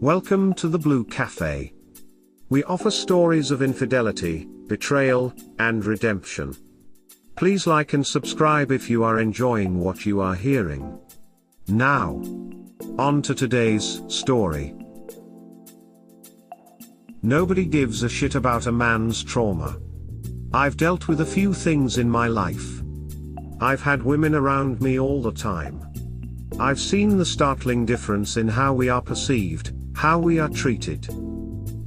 Welcome to the Blue Cafe. We offer stories of infidelity, betrayal, and redemption. Please like and subscribe if you are enjoying what you are hearing. Now, on to today's story. Nobody gives a shit about a man's trauma. I've dealt with a few things in my life. I've had women around me all the time. I've seen the startling difference in how we are perceived, how we are treated.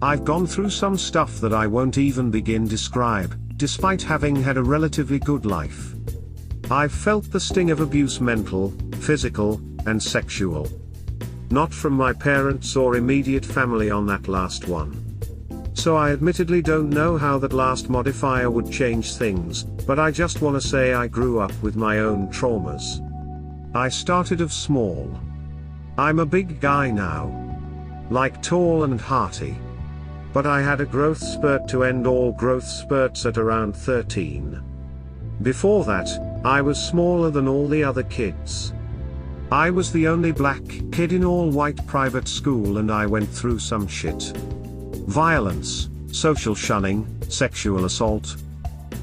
I've gone through some stuff that I won't even begin to describe, despite having had a relatively good life. I've felt the sting of abuse, mental, physical, and sexual. Not from my parents or immediate family on that last one. So I admittedly don't know how that last modifier would change things, but I just wanna say I grew up with my own traumas. I started off small. I'm a big guy now. Like tall and hearty. But I had a growth spurt to end all growth spurts at around 13. Before that, I was smaller than all the other kids. I was the only black kid in all white private school, and I went through some shit. Violence, social shunning, sexual assault.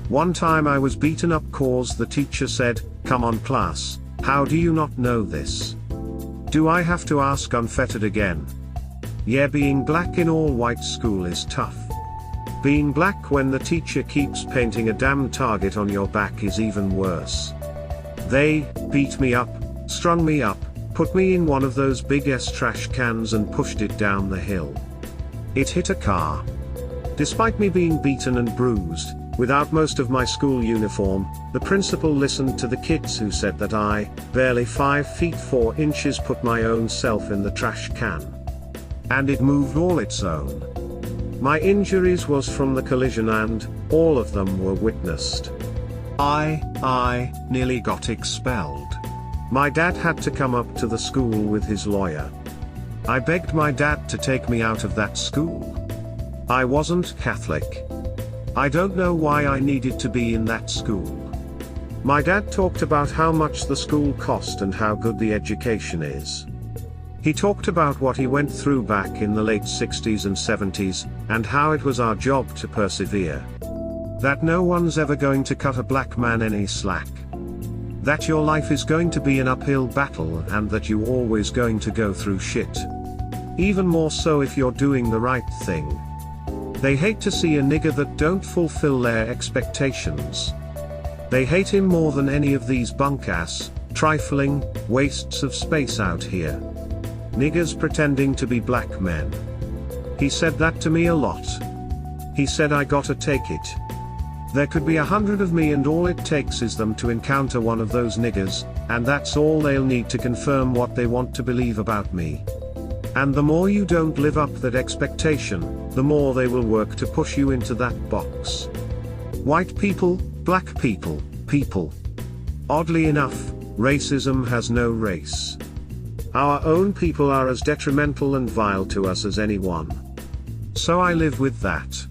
One time I was beaten up cause the teacher said, "Come on class, how do you not know this?" Do I have to ask unfettered again? Yeah, being black in all white school is tough. Being black when the teacher keeps painting a damn target on your back is even worse. They beat me up, strung me up, put me in one of those big ass trash cans and pushed it down the hill. It hit a car. Despite me being beaten and bruised, without most of my school uniform, the principal listened to the kids who said that I, barely 5 feet 4 inches, put my own self in the trash can. And it moved all its own. My injuries was from the collision, and all of them were witnessed. I nearly got expelled. My dad had to come up to the school with his lawyer. I begged my dad to take me out of that school. I wasn't Catholic. I don't know why I needed to be in that school. My dad talked about how much the school cost and how good the education is. He talked about what he went through back in the late 60s and 70s, and how it was our job to persevere. That no one's ever going to cut a black man any slack. That your life is going to be an uphill battle, and that you're always going to go through shit. Even more so if you're doing the right thing. They hate to see a nigger that don't fulfill their expectations. They hate him more than any of these bunk-ass, trifling, wastes of space out here. Niggers pretending to be black men. He said that to me a lot. He said I gotta take it. There could be 100 of me, and all it takes is them to encounter one of those niggers, and that's all they'll need to confirm what they want to believe about me. And the more you don't live up that expectation, the more they will work to push you into that box. White people, black people, people. Oddly enough, racism has no race. Our own people are as detrimental and vile to us as anyone. So I live with that.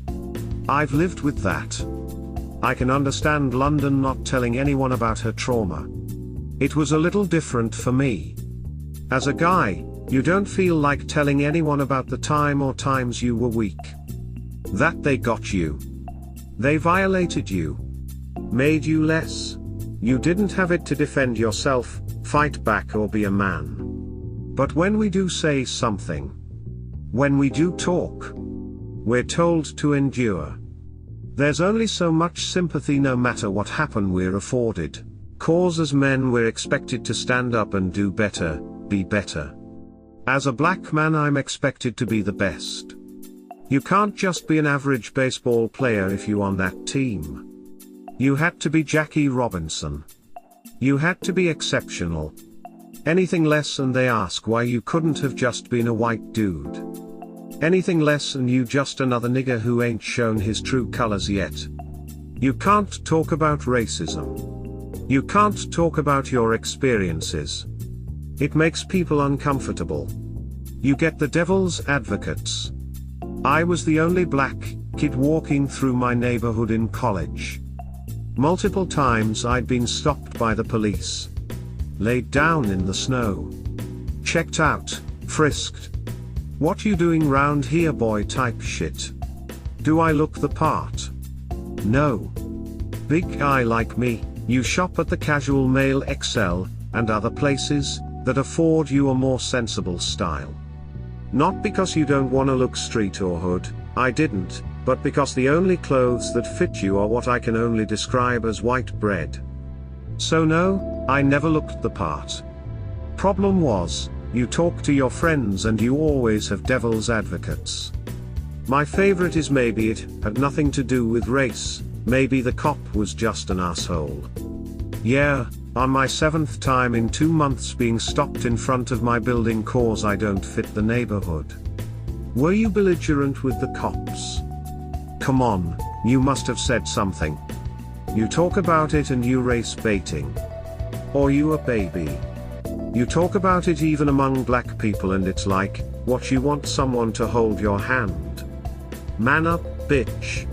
I've lived with that. I can understand London not telling anyone about her trauma. It was a little different for me. As a guy, you don't feel like telling anyone about the time or times you were weak. That they got you. They violated you. Made you less. You didn't have it to defend yourself, fight back, or be a man. But when we do say something, when we do talk, we're told to endure. There's only so much sympathy, no matter what happen, we're afforded. Cause as men we're expected to stand up and do better, be better. As a black man I'm expected to be the best. You can't just be an average baseball player if you on that team. You had to be Jackie Robinson. You had to be exceptional. Anything less and they ask why you couldn't have just been a white dude. Anything less and you just another nigger who ain't shown his true colors yet. You can't talk about racism. You can't talk about your experiences. It makes people uncomfortable. You get the devil's advocates. I was the only black kid walking through my neighborhood in college. Multiple times I'd been stopped by the police. Laid down in the snow. Checked out, frisked. What you doing round here boy type shit. Do I look the part? No. Big guy like me, you shop at the Casual Male XL, and other places, that afford you a more sensible style. Not because you don't wanna look street or hood, I didn't, but because the only clothes that fit you are what I can only describe as white bread. So no, I never looked the part. Problem was, you talk to your friends and you always have devil's advocates. My favorite is maybe it had nothing to do with race, maybe the cop was just an asshole. Yeah, on my 7th time in 2 months being stopped in front of my building cause I don't fit the neighborhood. Were you belligerent with the cops? Come on, you must have said something. You talk about it and you race baiting. Or you a baby. You talk about it even among black people and it's like, what you want someone to hold your hand. Man up, bitch.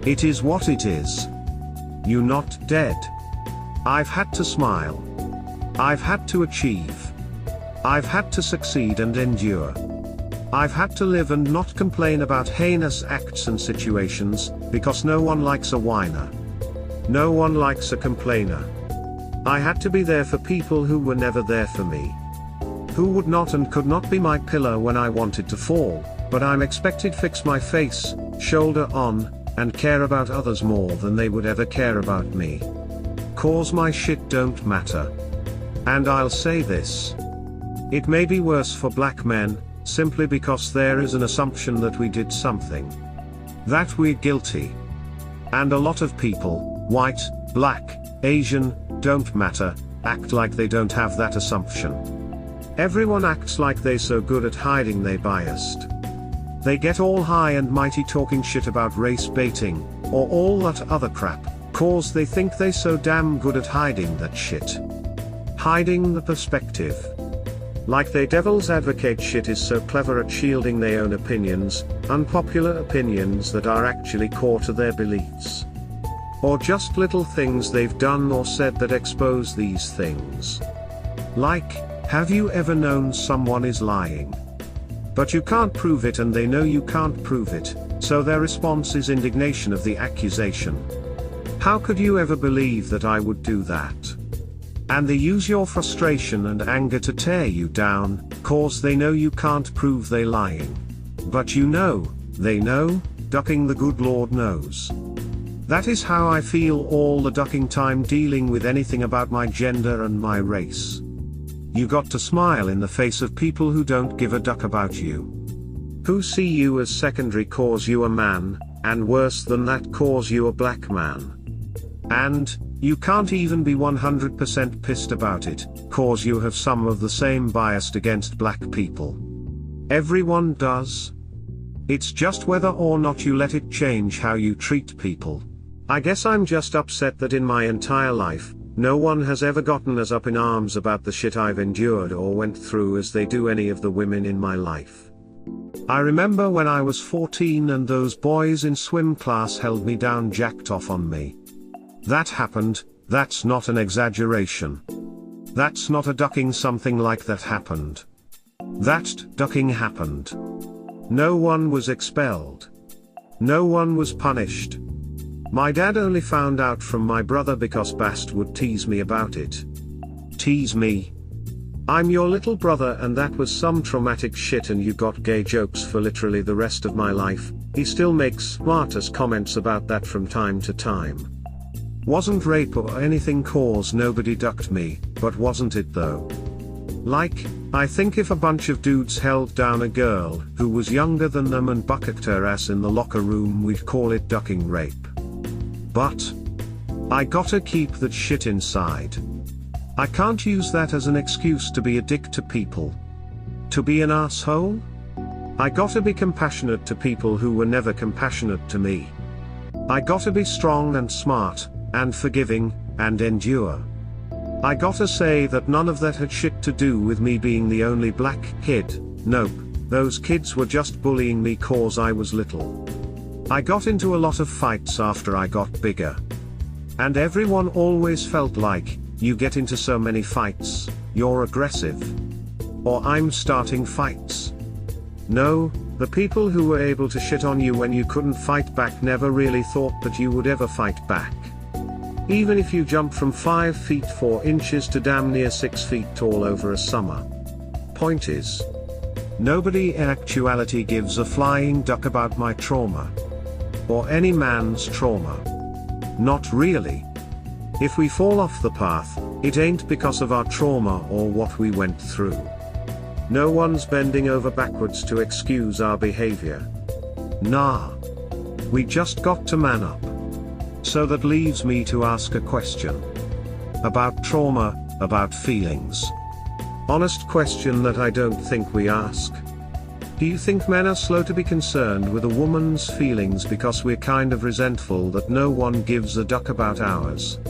It is what it is. You not dead. I've had to smile. I've had to achieve. I've had to succeed and endure. I've had to live and not complain about heinous acts and situations, because no one likes a whiner. No one likes a complainer. I had to be there for people who were never there for me. Who would not and could not be my pillar when I wanted to fall, but I'm expected fix my face, shoulder on, and care about others more than they would ever care about me. Cause my shit don't matter. And I'll say this. It may be worse for black men, simply because there is an assumption that we did something. That we're guilty. And a lot of people, white, black, Asian, don't matter, act like they don't have that assumption. Everyone acts like they so good at hiding they biased. They get all high and mighty talking shit about race baiting, or all that other crap, cause they think they so damn good at hiding that shit. Hiding the perspective. Like they devil's advocate shit is so clever at shielding their own opinions, unpopular opinions that are actually core to their beliefs. Or just little things they've done or said that expose these things. Like, have you ever known someone is lying? But you can't prove it and they know you can't prove it, so their response is indignation of the accusation. How could you ever believe that I would do that? And they use your frustration and anger to tear you down, cause they know you can't prove they lying. But you know, they know, ducking the good Lord knows. That is how I feel all the ducking time dealing with anything about my gender and my race. You got to smile in the face of people who don't give a duck about you. Who see you as secondary cause you a man, and worse than that cause you a black man. And, you can't even be 100% pissed about it, cause you have some of the same bias against black people. Everyone does. It's just whether or not you let it change how you treat people. I guess I'm just upset that in my entire life, no one has ever gotten as up in arms about the shit I've endured or went through as they do any of the women in my life. I remember when I was 14 and those boys in swim class held me down, jacked off on me. That happened, that's not an exaggeration. That's not a ducking, something like that happened. That ducking happened. No one was expelled. No one was punished. My dad only found out from my brother because Bast would tease me about it. Tease me? I'm your little brother and that was some traumatic shit and you got gay jokes for literally the rest of my life. He still makes smartass comments about that from time to time. Wasn't rape or anything cause nobody ducked me, but wasn't it though? Like, I think if a bunch of dudes held down a girl who was younger than them and bucketed her ass in the locker room, we'd call it ducking rape. But I gotta keep that shit inside. I can't use that as an excuse to be a dick to people. To be an asshole? I gotta be compassionate to people who were never compassionate to me. I gotta be strong and smart, and forgiving, and endure. I gotta say that none of that had shit to do with me being the only black kid. Nope, those kids were just bullying me cause I was little. I got into a lot of fights after I got bigger. And everyone always felt like, you get into so many fights, you're aggressive. Or I'm starting fights. No, the people who were able to shit on you when you couldn't fight back never really thought that you would ever fight back. Even if you jumped from 5 feet 4 inches to damn near 6 feet tall over a summer. Point is, nobody in actuality gives a flying duck about my trauma. Or any man's trauma. Not really. If we fall off the path, it ain't because of our trauma or what we went through. No one's bending over backwards to excuse our behavior. Nah. We just got to man up. So that leaves me to ask a question. About trauma, about feelings. Honest question that I don't think we ask. Do you think men are slow to be concerned with a woman's feelings because we're kind of resentful that no one gives a duck about ours?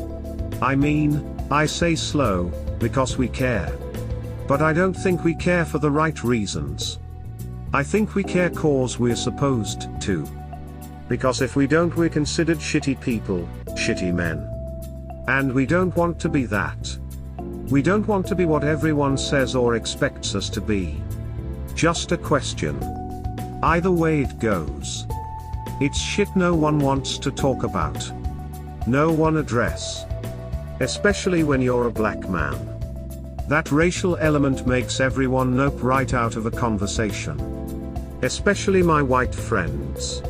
I mean, I say slow, because we care. But I don't think we care for the right reasons. I think we care cause we're supposed to. Because if we don't, we're considered shitty people, shitty men. And we don't want to be that. We don't want to be what everyone says or expects us to be. Just a question. Either way it goes. It's shit no one wants to talk about. No one address. Especially when you're a black man. That racial element makes everyone nope right out of a conversation. Especially my white friends.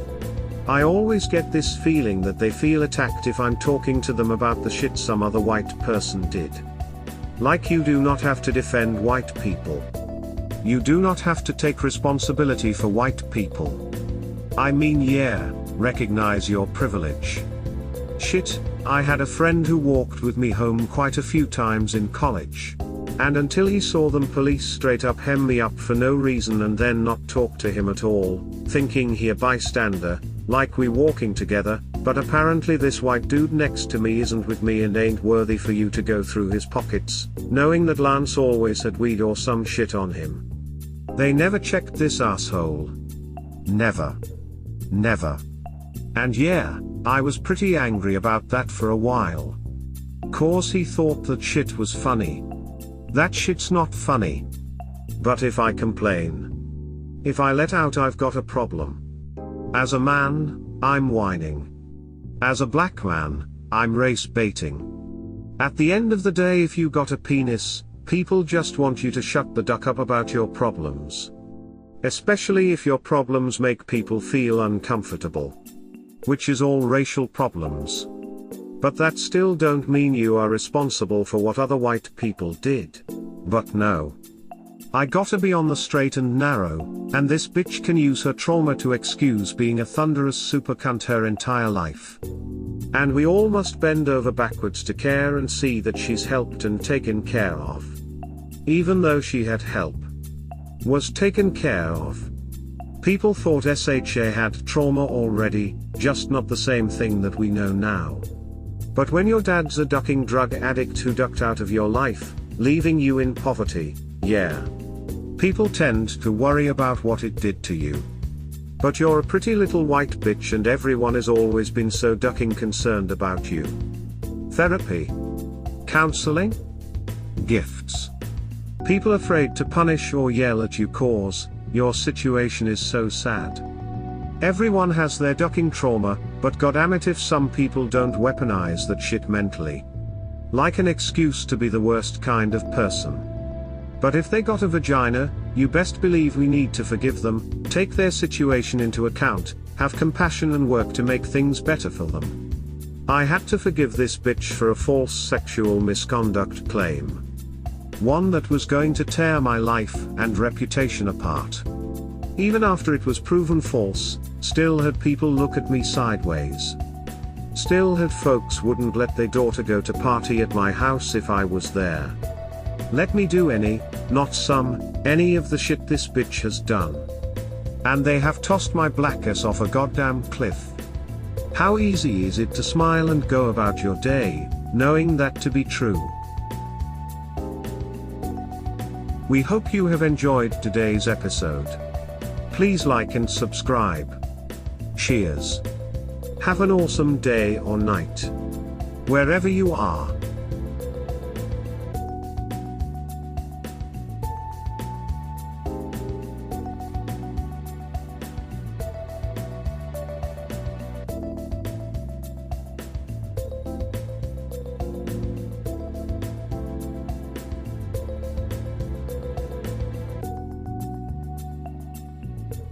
I always get this feeling that they feel attacked if I'm talking to them about the shit some other white person did. Like you do not have to defend white people. You do not have to take responsibility for white people. I mean, yeah, recognize your privilege. Shit, I had a friend who walked with me home quite a few times in college. And until he saw them police straight up hem me up for no reason and then not talk to him at all, thinking he a bystander, like we walking together, but apparently this white dude next to me isn't with me and ain't worthy for you to go through his pockets, knowing that Lance always had weed or some shit on him. They never checked this asshole. Never. Never. And yeah, I was pretty angry about that for a while. Cause he thought that shit was funny. That shit's not funny. But if I complain, if I let out, I've got a problem. As a man, I'm whining. As a black man, I'm race baiting. At the end of the day, if you got a penis, people just want you to shut the duck up about your problems. Especially if your problems make people feel uncomfortable. Which is all racial problems. But that still don't mean you are responsible for what other white people did. But no. I gotta be on the straight and narrow, and this bitch can use her trauma to excuse being a thunderous super cunt her entire life. And we all must bend over backwards to care and see that she's helped and taken care of. Even though she had help. Was taken care of. People thought SHA had trauma already, just not the same thing that we know now. But when your dad's a ducking drug addict who ducked out of your life, leaving you in poverty, yeah. People tend to worry about what it did to you. But you're a pretty little white bitch and everyone has always been so ducking concerned about you. Therapy. Counseling. Gifts. People afraid to punish or yell at you cause your situation is so sad. Everyone has their ducking trauma, but goddammit if some people don't weaponize that shit mentally. Like an excuse to be the worst kind of person. But if they got a vagina, you best believe we need to forgive them, take their situation into account, have compassion and work to make things better for them. I had to forgive this bitch for a false sexual misconduct claim. One that was going to tear my life and reputation apart. Even after it was proven false, still had people look at me sideways. Still had folks wouldn't let their daughter go to party at my house if I was there. Let me do any, not some, any of the shit this bitch has done. And they have tossed my black ass off a goddamn cliff. How easy is it to smile and go about your day, knowing that to be true? We hope you have enjoyed today's episode. Please like and subscribe. Cheers. Have an awesome day or night. Wherever you are.